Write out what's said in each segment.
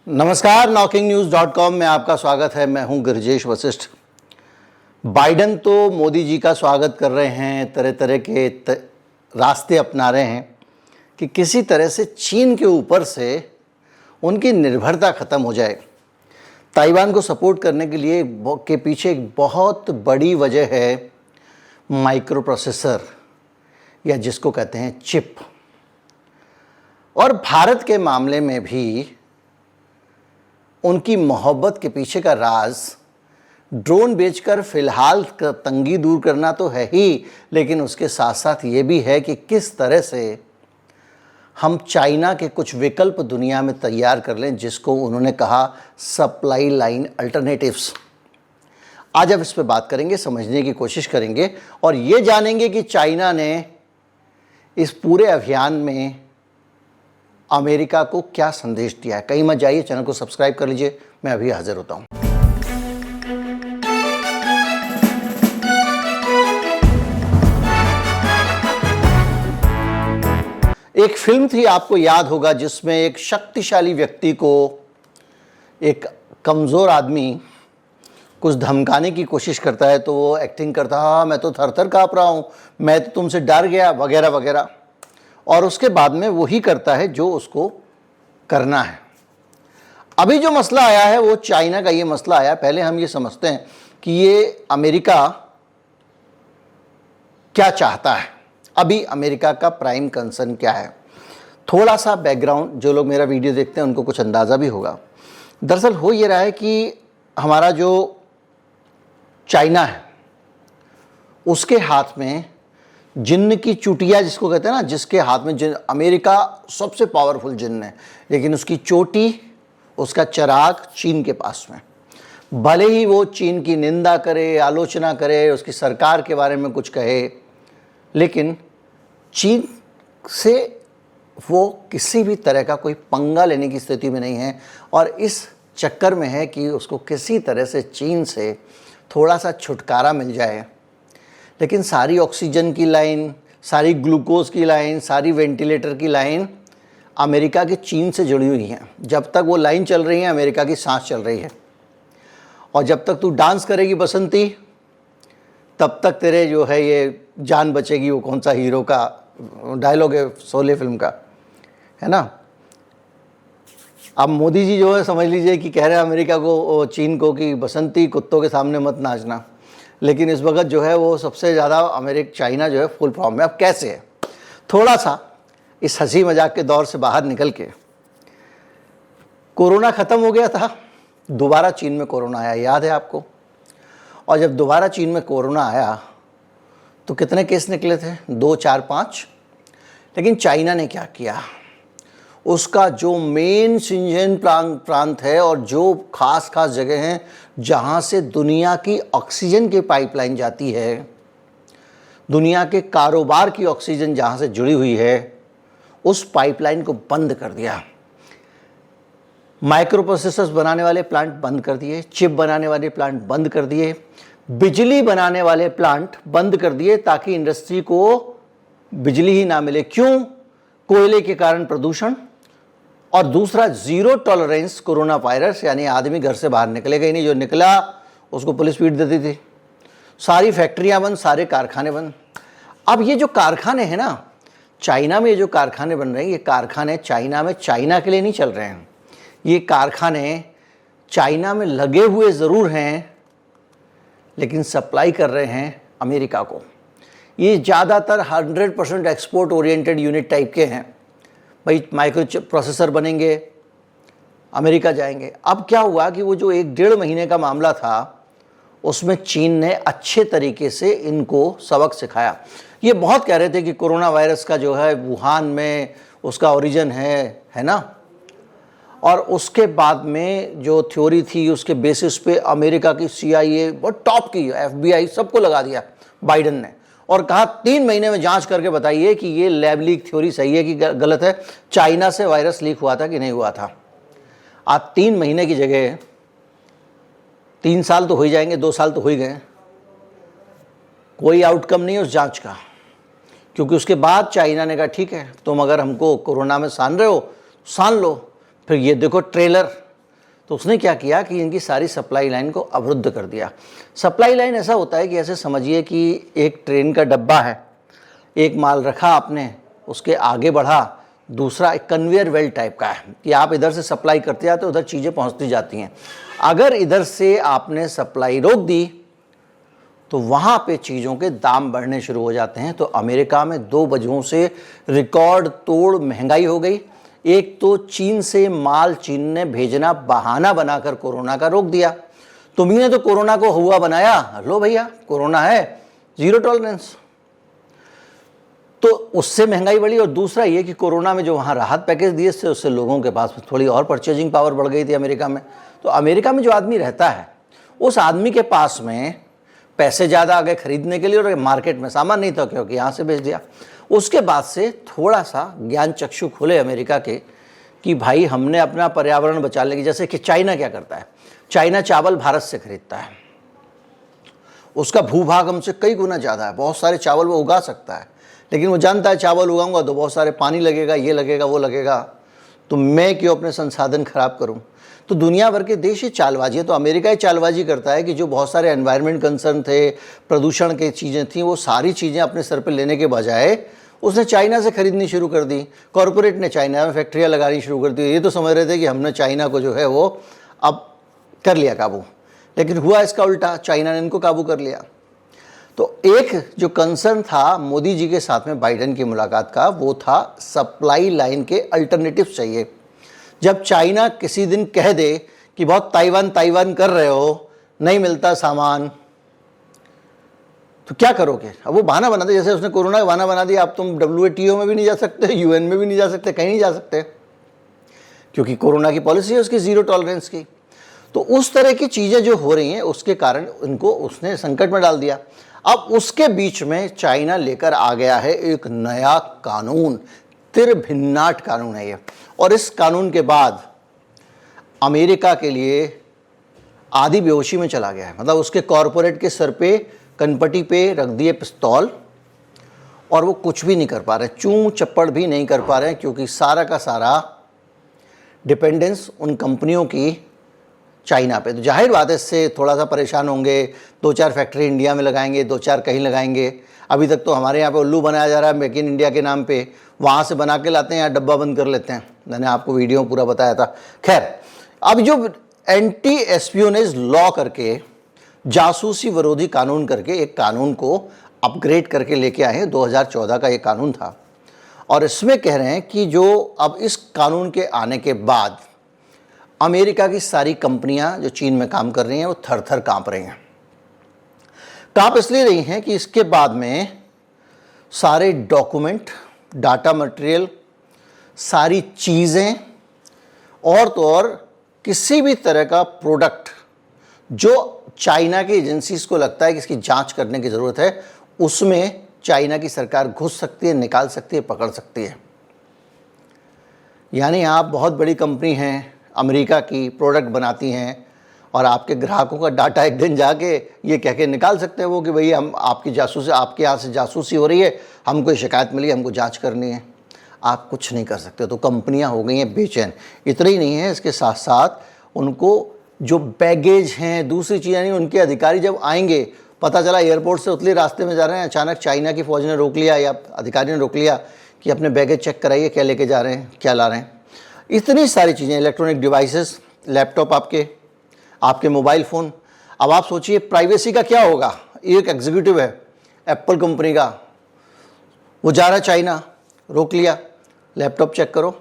नमस्कार, NockingNews.com में आपका स्वागत है। मैं हूं गिरिजेश वशिष्ठ। बाइडन तो मोदी जी का स्वागत कर रहे हैं, तरह तरह के रास्ते अपना रहे हैं कि किसी तरह से चीन के ऊपर से उनकी निर्भरता ख़त्म हो जाए। ताइवान को सपोर्ट करने के लिए के पीछे एक बहुत बड़ी वजह है माइक्रो प्रोसेसर, या जिसको कहते हैं चिप। और भारत के मामले में भी उनकी मोहब्बत के पीछे का राज ड्रोन बेचकर फिलहाल तंगी दूर करना तो है ही, लेकिन उसके साथ साथ ये भी है कि किस तरह से हम चाइना के कुछ विकल्प दुनिया में तैयार कर लें, जिसको उन्होंने कहा सप्लाई लाइन अल्टरनेटिव्स। आज अब इस पे बात करेंगे, समझने की कोशिश करेंगे और ये जानेंगे कि चाइना ने इस पूरे अभियान में अमेरिका को क्या संदेश दिया है। कहीं मत जाइए, चैनल को सब्सक्राइब कर लीजिए, मैं अभी हाजिर होता हूं। एक फिल्म थी, आपको याद होगा, जिसमें एक शक्तिशाली व्यक्ति को एक कमज़ोर आदमी कुछ धमकाने की कोशिश करता है, तो वो एक्टिंग करता है, हाँ मैं तो थर थर काँप रहा हूँ, मैं तो तुमसे डर गया, वगैरह वगैरह। और उसके बाद में वही करता है जो उसको करना है। अभी जो मसला आया है वो चाइना का ये मसला आया। पहले हम ये समझते हैं कि ये अमेरिका क्या चाहता है, अभी अमेरिका का प्राइम कंसर्न क्या है। थोड़ा सा बैकग्राउंड, जो लोग मेरा वीडियो देखते हैं उनको कुछ अंदाज़ा भी होगा। दरअसल हो ये रहा है कि हमारा जो चाइना है उसके हाथ में जिन्न की चुटिया, जिसको कहते हैं ना, जिसके हाथ में जिन्न, अमेरिका सबसे पावरफुल जिन्न है, लेकिन उसकी चोटी, उसका चिराग चीन के पास में। भले ही वो चीन की निंदा करे, आलोचना करे, उसकी सरकार के बारे में कुछ कहे, लेकिन चीन से वो किसी भी तरह का कोई पंगा लेने की स्थिति में नहीं है। और इस चक्कर में है कि उसको किसी तरह से चीन से थोड़ा सा छुटकारा मिल जाए। लेकिन सारी ऑक्सीजन की लाइन, सारी ग्लूकोज की लाइन, सारी वेंटिलेटर की लाइन अमेरिका के चीन से जुड़ी हुई हैं। जब तक वो लाइन चल रही है, अमेरिका की सांस चल रही है। और जब तक तू डांस करेगी बसंती, तब तक तेरे जो है ये जान बचेगी। वो कौन सा हीरो का डायलॉग है, शोले फिल्म का, है ना। अब मोदी जी जो है समझ लीजिए कि कह रहे हैं अमेरिका को, चीन को, कि बसंती कुत्तों के सामने मत नाचना। लेकिन इस वक्त जो है वो सबसे ज़्यादा चाइना जो है फुल फॉर्म में। अब कैसे है, थोड़ा सा इस हंसी मजाक के दौर से बाहर निकल के, कोरोना ख़त्म हो गया था, दोबारा चीन में कोरोना आया, याद है आपको। और जब दोबारा चीन में कोरोना आया तो कितने केस निकले थे, 2, 4, 5। लेकिन चाइना ने क्या किया, उसका जो मेन सिंजिन प्रांत है और जो खास जगह हैं जहाँ से दुनिया की ऑक्सीजन की पाइपलाइन जाती है, दुनिया के कारोबार की ऑक्सीजन जहाँ से जुड़ी हुई है, उस पाइपलाइन को बंद कर दिया। माइक्रो प्रोसेसर्स बनाने वाले प्लांट बंद कर दिए, चिप बनाने वाले प्लांट बंद कर दिए, बिजली बनाने वाले प्लांट बंद कर दिए, ताकि इंडस्ट्री को बिजली ही ना मिले। क्यों? कोयले के कारण प्रदूषण, और दूसरा जीरो टॉलरेंस कोरोना वायरस, यानी आदमी घर से बाहर निकलेगा ही नहीं, जो निकला उसको पुलिस पीट देती थी। सारी फैक्ट्रियां बंद, सारे कारखाने बंद। अब ये जो कारखाने हैं ना, चाइना में ये जो कारखाने बन रहे हैं, ये कारखाने चाइना में चाइना के लिए नहीं चल रहे हैं। ये कारखाने चाइना में लगे हुए ज़रूर हैं, लेकिन सप्लाई कर रहे हैं अमेरिका को। ये ज़्यादातर 100% एक्सपोर्ट ओरिएंटेड यूनिट टाइप के हैं। भाई माइक्रो प्रोसेसर बनेंगे, अमेरिका जाएंगे। अब क्या हुआ कि वो जो 1-1.5 महीने का मामला था, उसमें चीन ने अच्छे तरीके से इनको सबक सिखाया। ये बहुत कह रहे थे कि कोरोना वायरस का जो है वुहान में उसका ओरिजिन है ना। और उसके बाद में जो थ्योरी थी, उसके बेसिस पे अमेरिका की CIA, बहुत टॉप की FBI, सबको लगा दिया बाइडन ने, और कहा 3 महीने में जांच करके बताइए कि ये लैब लीक थ्योरी सही है कि गलत है, चाइना से वायरस लीक हुआ था कि नहीं हुआ था। आज 3 महीने की जगह 3 साल तो हो ही जाएंगे, 2 साल तो हो ही गए, कोई आउटकम नहीं है उस जांच का। क्योंकि उसके बाद चाइना ने कहा ठीक है, तुम अगर हमको कोरोना में सान रहे हो सान लो, फिर ये देखो ट्रेलर तो उसने क्या किया कि इनकी सारी सप्लाई लाइन को अवरुद्ध कर दिया। सप्लाई लाइन ऐसा होता है कि ऐसे समझिए कि एक ट्रेन का डब्बा है, एक माल रखा आपने, उसके आगे बढ़ा, दूसरा एक कन्वेयर बेल्ट टाइप का है कि आप इधर से सप्लाई करते जाते हो, उधर चीज़ें पहुंचती जाती हैं। अगर इधर से आपने सप्लाई रोक दी तो वहाँ पे चीज़ों के दाम बढ़ने शुरू हो जाते हैं। तो अमेरिका में 2 वजहों से रिकॉर्ड तोड़ महंगाई हो गई। एक तो चीन से माल चीन ने भेजना बहाना बनाकर कोरोना का रोक दिया। तुम्ही ने तो कोरोना को हुआ बनाया, लो भैया कोरोना है, जीरो टॉलरेंस, तो उससे महंगाई बढ़ी। और दूसरा ये कि कोरोना में जो वहाँ राहत पैकेज दिए थे उससे लोगों के पास थोड़ी और परचेजिंग पावर बढ़ गई थी अमेरिका में। तो अमेरिका में जो आदमी रहता है उस आदमी के पास में पैसे ज़्यादा आ गए खरीदने के लिए, और मार्केट में सामान नहीं था क्योंकि यहाँ से बेच दिया। उसके बाद से थोड़ा सा ज्ञान चक्षु खुले अमेरिका के कि भाई हमने अपना पर्यावरण बचाने की, जैसे कि चाइना क्या करता है, चाइना चावल भारत से खरीदता है, उसका भूभाग हमसे कई गुना ज़्यादा है, बहुत सारे चावल वो उगा सकता है, लेकिन वो जानता है चावल उगाऊंगा तो बहुत सारे पानी लगेगा, ये लगेगा वो लगेगा, तो मैं क्यों अपने संसाधन खराब करूं। तो दुनिया भर के देश ये चालबाजी है। तो अमेरिका ये चालबाजी करता है कि जो बहुत सारे एनवायरनमेंट कंसर्न थे, प्रदूषण की चीज़ें थी, वो सारी चीज़ें अपने सर पे लेने के बजाय उसने चाइना से खरीदनी शुरू कर दी। कॉरपोरेट ने चाइना में फैक्ट्रियाँ लगानी शुरू कर दी। ये तो समझ रहे थे कि हमने चाइना को जो है वो अब कर लिया काबू, लेकिन हुआ इसका उल्टा, चाइना ने इनको काबू कर लिया। तो एक जो कंसर्न था मोदी जी के साथ में बाइडेन की मुलाकात का, वो था सप्लाई लाइन के अल्टरनेटिव चाहिए। जब चाइना किसी दिन कह दे कि बहुत ताइवान कर रहे हो, नहीं मिलता सामान, तो क्या करोगे। अब वो बहाना बना दे, जैसे उसने कोरोना का बहाना बना दिया, अब तुम WTO में भी नहीं जा सकते, UN में भी नहीं जा सकते, कहीं नहीं जा सकते, क्योंकि कोरोना की पॉलिसी है उसकी जीरो टॉलरेंस की। तो उस तरह की चीज़ें जो हो रही हैं उसके कारण उनको उसने संकट में डाल दिया। अब उसके बीच में चाइना लेकर आ गया है एक नया कानून, तिरभिन्नाट कानून है ये, और इस कानून के बाद अमेरिका के लिए आधी बेहोशी में चला गया है। मतलब उसके कॉरपोरेट के सर पे कनपटी पे रख दिए पिस्तौल, और वो कुछ भी नहीं कर पा रहे, चूं चप्पड़ भी नहीं कर पा रहे, क्योंकि सारा का सारा डिपेंडेंस उन कंपनियों की चाइना पे। तो जाहिर बात है इससे थोड़ा सा परेशान होंगे। 2-4 फैक्ट्री इंडिया में लगाएंगे, 2-4 कहीं लगाएंगे। अभी तक तो हमारे यहाँ पे उल्लू बनाया जा रहा है मेक इन इंडिया के नाम पे, वहाँ से बना के लाते हैं, यहाँ डब्बा बंद कर लेते हैं। मैंने आपको वीडियो पूरा बताया था। खैर, अब जो एंटी एस्पियोनेज लॉ करके, जासूसी विरोधी कानून करके एक कानून को अपग्रेड करके लेके आए हैं, 2014 का ये कानून था, और इसमें कह रहे हैं कि जो अब इस कानून के आने के बाद अमेरिका की सारी कंपनियां जो चीन में काम कर रही हैं वो थर थर कांप रही हैं। कांप इसलिए रही हैं कि इसके बाद में सारे डॉक्यूमेंट, डाटा मटेरियल, सारी चीज़ें, और तो और किसी भी तरह का प्रोडक्ट जो चाइना की एजेंसीज को लगता है कि इसकी जांच करने की ज़रूरत है, उसमें चाइना की सरकार घुस सकती है, निकाल सकती है, पकड़ सकती है। यानी आप बहुत बड़ी कंपनी हैं, अमेरिका की, प्रोडक्ट बनाती हैं, और आपके ग्राहकों का डाटा एक दिन जाके ये कह के निकाल सकते हैं वो कि भाई हम आपकी जासूसी, आपके यहाँ से जासूसी हो रही है, हमको शिकायत मिली, हमको जांच करनी है। आप कुछ नहीं कर सकते। तो कंपनियां हो गई हैं बेचैन। इतना ही नहीं है, इसके साथ साथ उनको जो बैगेज हैं, दूसरी चीज़ें नहीं, उनके अधिकारी जब आएंगे, पता चला एयरपोर्ट से उतले रास्ते में जा रहे हैं, अचानक चाइना की फ़ौज ने रोक लिया या अधिकारी ने रोक लिया कि अपने बैगेज चेक कराइए, क्या लेके जा रहे हैं, क्या ला रहे हैं। इतनी सारी चीज़ें, इलेक्ट्रॉनिक डिवाइसेस, लैपटॉप आपके मोबाइल फ़ोन। अब आप सोचिए प्राइवेसी का क्या होगा। एक एग्जीक्यूटिव है एप्पल कंपनी का, वो जा रहा है चाइना, रोक लिया, लैपटॉप चेक करो,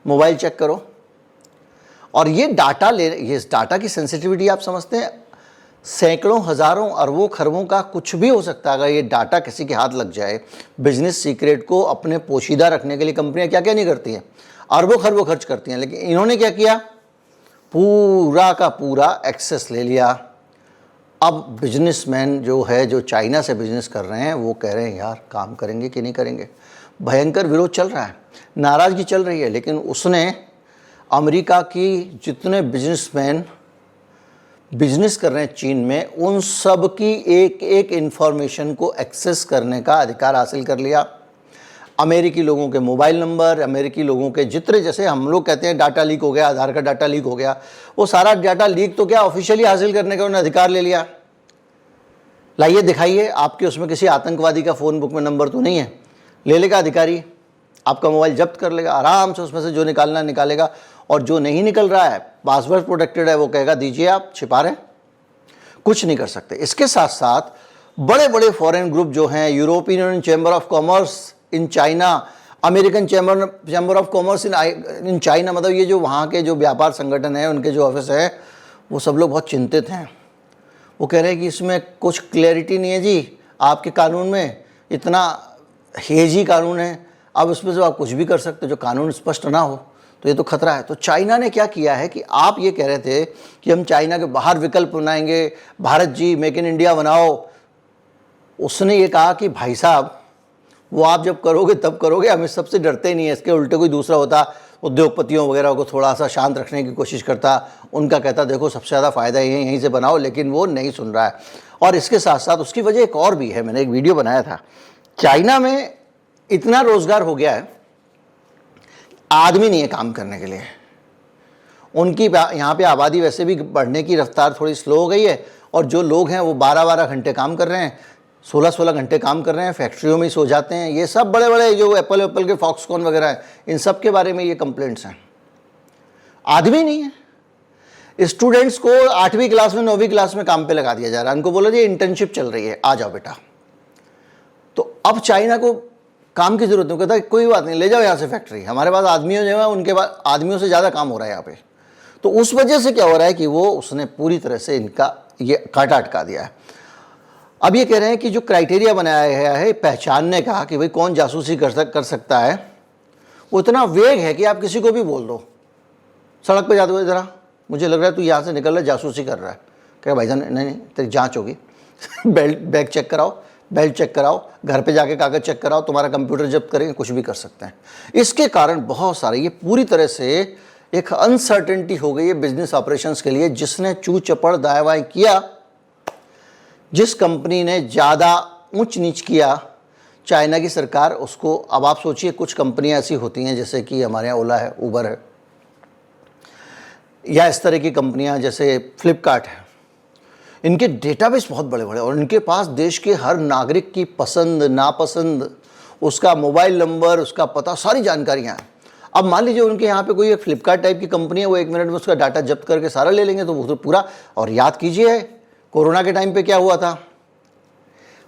मोबाइल चेक करो, और ये डाटा ये इस डाटा की सेंसिटिविटी आप समझते हैं, सैकड़ों, हज़ारों, अरबों, खरबों का कुछ भी हो सकता है। अगर ये डाटा किसी के हाथ लग जाए, बिजनेस सीक्रेट को अपने पोशीदा रखने के लिए कंपनियां क्या क्या नहीं करती हैं, अरबों खरबों खर्च करती हैं। लेकिन इन्होंने क्या किया, पूरा का पूरा एक्सेस ले लिया। अब बिजनेसमैन जो है, जो चाइना से बिजनेस कर रहे हैं, वो कह रहे हैं यार काम करेंगे कि नहीं करेंगे। भयंकर विरोध चल रहा है, नाराज़गी चल रही है। लेकिन उसने अमेरिका की जितने बिजनेसमैन बिजनेस कर रहे हैं चीन में, उन सब की एक एक इन्फॉर्मेशन को एक्सेस करने का अधिकार हासिल कर लिया। अमेरिकी लोगों के मोबाइल नंबर, अमेरिकी लोगों के जितने, जैसे हम लोग कहते हैं डाटा लीक हो गया, आधार का डाटा लीक हो गया, वो सारा डाटा लीक तो क्या ऑफिशियली हासिल करने का उन्होंने अधिकार ले लिया। लाइए दिखाइए, आपके उसमें किसी आतंकवादी का फ़ोन बुक में नंबर तो नहीं है, ले लेगा अधिकारी, आपका मोबाइल जब्त कर लेगा आराम से, उसमें से जो निकालना निकालेगा, और जो नहीं निकल रहा है, पासवर्ड प्रोटेक्टेड है, वो कहेगा दीजिए, आप छिपा रहे हैं, कुछ नहीं कर सकते। इसके साथ साथ बड़े बड़े फॉरेन ग्रुप जो हैं, European union chamber of commerce in China, American chamber of commerce in China, मतलब ये जो वहाँ के जो व्यापार संगठन है, उनके जो ऑफिस है, वो सब लोग बहुत चिंतित हैं। वो कह रहे हैं कि इसमें कुछ क्लैरिटी नहीं है जी, आपके कानून में इतना हेजी कानून है, अब उसमें से आप कुछ भी कर सकते हो, जो कानून स्पष्ट ना हो तो ये तो खतरा है। तो चाइना ने क्या किया है कि आप ये कह रहे थे कि हम चाइना के बाहर विकल्प बनाएंगे, भारत जी मेक इन इंडिया बनाओ, उसने ये कहा कि भाई साहब वो आप जब करोगे तब करोगे, हम इस सबसे डरते ही नहीं है। इसके उल्टे कोई दूसरा होता, उद्योगपतियों वगैरह को थोड़ा सा शांत रखने की कोशिश करता, उनका कहता देखो सबसे ज़्यादा फ़ायदा यहीं से बनाओ, लेकिन वो नहीं सुन रहा है। और इसके साथ साथ उसकी वजह एक और भी है, मैंने एक वीडियो बनाया था, चाइना में इतना रोज़गार हो गया है, आदमी नहीं है काम करने के लिए। उनकी यहाँ पे आबादी वैसे भी बढ़ने की रफ्तार थोड़ी स्लो हो गई है, और जो लोग हैं वो 12-12 घंटे काम कर रहे हैं, 16-16 घंटे काम कर रहे हैं, फैक्ट्रियों में ही सो जाते हैं। ये सब बड़े बड़े जो एप्पल के फॉक्सकॉन वगैरह हैं, इन सब के बारे में ये कंप्लेंट्स हैं। आदमी नहीं है। स्टूडेंट्स को 8वीं क्लास में 9वीं क्लास में काम पे लगा दिया जा रहा है, उनको बोला जी इंटर्नशिप चल रही है, आ जाओ बेटा। तो अब चाइना को काम की जरूरत नहीं, कहता कोई बात नहीं, ले जाओ यहाँ से फैक्ट्री, हमारे पास आदमियों जो है उनके पास आदमियों से ज़्यादा काम हो रहा है यहाँ पे। तो उस वजह से क्या हो रहा है कि वो उसने पूरी तरह से इनका ये कांटा अटका दिया है। अब ये कह रहे हैं कि जो क्राइटेरिया बनाया गया है पहचानने का कि भाई कौन जासूसी कर सकता है, वो इतना वेग है कि आप किसी को भी बोल दो, सड़क पे जाते हुए ज़रा मुझे लग रहा है तू यहाँ से निकल रहा है, जासूसी कर रहा है, कह भाईजान नहीं नहीं तेरी जांच होगी बैग चेक कराओ, बेल्ट चेक कराओ, घर पे जाके कागज़ चेक कराओ, तुम्हारा कंप्यूटर जब्त करेंगे, कुछ भी कर सकते हैं। इसके कारण बहुत सारे, ये पूरी तरह से एक अनसर्टेनिटी हो गई है बिजनेस ऑपरेशंस के लिए। जिसने चू चपड़ दाएं बाएं किया, जिस कंपनी ने ज़्यादा ऊंच नीच किया चाइना की सरकार, उसको अब आप सोचिए कुछ कंपनियां ऐसी होती हैं जैसे कि हमारे यहाँ ओला है, उबर है, या इस तरह की कंपनियां जैसे फ्लिपकार्ट है, इनके डेटाबेस बहुत बड़े बड़े, और इनके पास देश के हर नागरिक की पसंद नापसंद, उसका मोबाइल नंबर, उसका पता, सारी जानकारियाँ हैं। अब मान लीजिए उनके यहाँ पे कोई एक फ्लिपकार्ट टाइप की कंपनी है, वो 1 मिनट में उसका डाटा जब्त करके सारा ले लेंगे, तो वो तो पूरा। और याद कीजिए कोरोना के टाइम पे क्या हुआ था,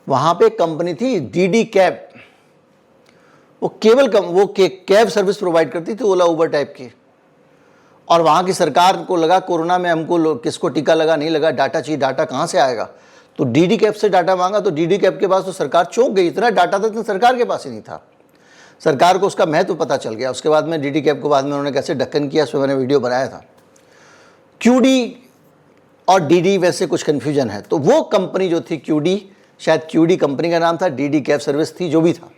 वहाँ पे एक कंपनी थी डीडी कैब, वो कैब सर्विस प्रोवाइड करती थी, ओला उबर टाइप की। और वहाँ की सरकार को लगा कोरोना में हमको किसको टीका लगा नहीं लगा, डाटा चाहिए, डाटा कहाँ से आएगा, तो डीडी कैब से डाटा मांगा, तो डीडी कैब के पास तो सरकार चौंक गई, इतना डाटा था, इतना सरकार के पास ही नहीं था। सरकार को उसका महत्व पता चल गया। उसके बाद में डीडी कैब को बाद में उन्होंने कैसे ढक्कन किया, उस पर मैंने वीडियो बनाया था। क्यूडी और डीडी वैसे कुछ कन्फ्यूजन है, तो वो कंपनी जो थी क्यूडी, शायद क्यूडी कंपनी का नाम था, डीडी कैब सर्विस थी, जो भी था,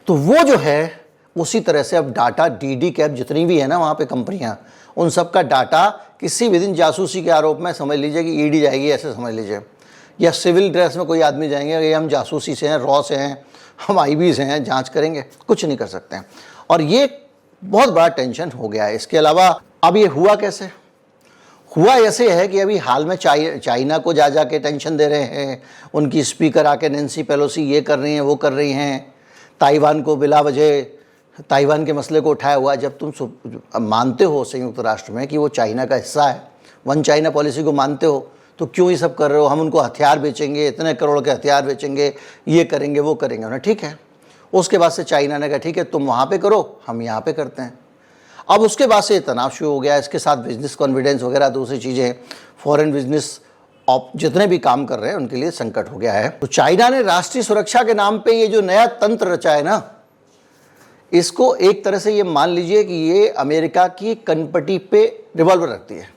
तो वो जो है उसी तरह से अब डाटा डीडी कैब जितनी भी है ना वहाँ पे कंपनियाँ, उन सब का डाटा किसी भी दिन जासूसी के आरोप में समझ लीजिए कि ईडी जाएगी, ऐसे समझ लीजिए, या सिविल ड्रेस में कोई आदमी जाएंगे, ये हम जासूसी से हैं, रॉ से हैं, हम आईबी से हैं, जांच करेंगे, कुछ नहीं कर सकते हैं। और ये बहुत बड़ा टेंशन हो गया है। इसके अलावा अब ये हुआ कैसे, हुआ ऐसे है कि अभी हाल में चाइना को जा के टेंशन दे रहे हैं, उनकी स्पीकर आके नैन्सी पेलोसी ये कर रही हैं वो कर रही हैं, ताइवान को बिला वजह ताइवान के मसले को उठाया हुआ। जब तुम मानते हो संयुक्त राष्ट्र में कि वो चाइना का हिस्सा है, वन चाइना पॉलिसी को मानते हो, तो क्यों ये सब कर रहे हो, हम उनको हथियार बेचेंगे, इतने करोड़ के हथियार बेचेंगे, ये करेंगे वो करेंगे ना, ठीक है। उसके बाद से चाइना ने कहा ठीक है तुम वहाँ पे करो, हम यहाँ पे करते हैं। अब उसके बाद से तनाव शुरू हो गया, इसके साथ बिजनेस कॉन्फिडेंस वगैरह दूसरी चीज़ें, फॉरेन बिजनेस जितने भी काम कर रहे हैं उनके लिए संकट हो गया है। तो चाइना ने राष्ट्रीय सुरक्षा के नाम पे ये जो नया तंत्र रचा है ना, इसको एक तरह से ये मान लीजिए कि ये अमेरिका की कनपटी पे रिवॉल्वर रखती है।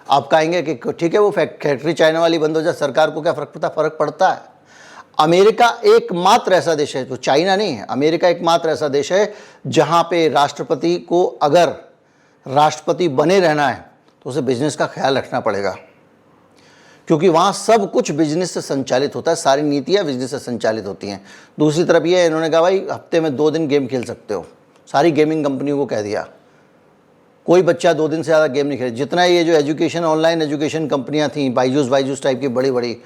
आप कहेंगे कि ठीक है वो फैक्ट्री चाइना वाली बंद हो जाए, सरकार को क्या फर्क पड़ता है। अमेरिका एकमात्र ऐसा देश है, तो चाइना नहीं है, अमेरिका एकमात्र ऐसा देश है जहाँ पे राष्ट्रपति को अगर राष्ट्रपति बने रहना है तो उसे बिजनेस का ख्याल रखना पड़ेगा, क्योंकि वहाँ सब कुछ बिजनेस से संचालित होता है, सारी नीतियाँ बिजनेस से संचालित होती हैं। दूसरी तरफ ये इन्होंने कहा भाई हफ्ते में 2 दिन गेम खेल सकते हो, सारी गेमिंग कंपनियों को कह दिया। कोई बच्चा 2 दिन से ज़्यादा गेम नहीं खेले। जितना ये जो एजुकेशन ऑनलाइन एजुकेशन कंपनियां थी, बायजूस टाइप की बड़ी बड़ी,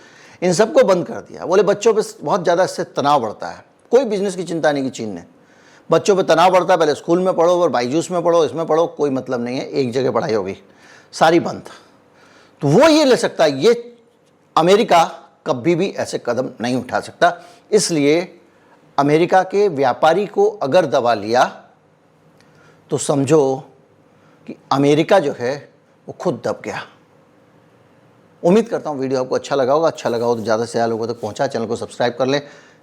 इन सबको बंद कर दिया। बोले बच्चों पे बहुत ज़्यादा इससे तनाव बढ़ता है। कोई बिजनेस की चिंता नहीं की चीन ने, बच्चों पे तनाव बढ़ता है, पहले स्कूल में पढ़ो और बायजूस में पढ़ो, इसमें पढ़ो, कोई मतलब नहीं है, एक जगह पढ़ाई होगी, सारी बंद। तो वो ये ले सकता है, ये अमेरिका कभी भी ऐसे कदम नहीं उठा सकता। इसलिए अमेरिका के व्यापारी को अगर दबा लिया तो समझो कि अमेरिका जो है वो खुद दब गया। उम्मीद करता हूँ वीडियो आपको अच्छा लगा होगा। अच्छा लगा हो तो ज़्यादा से ज़्यादा लोगों तक पहुँचा। चैनल को सब्सक्राइब कर लें।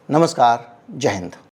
नमस्कार, जय हिंद।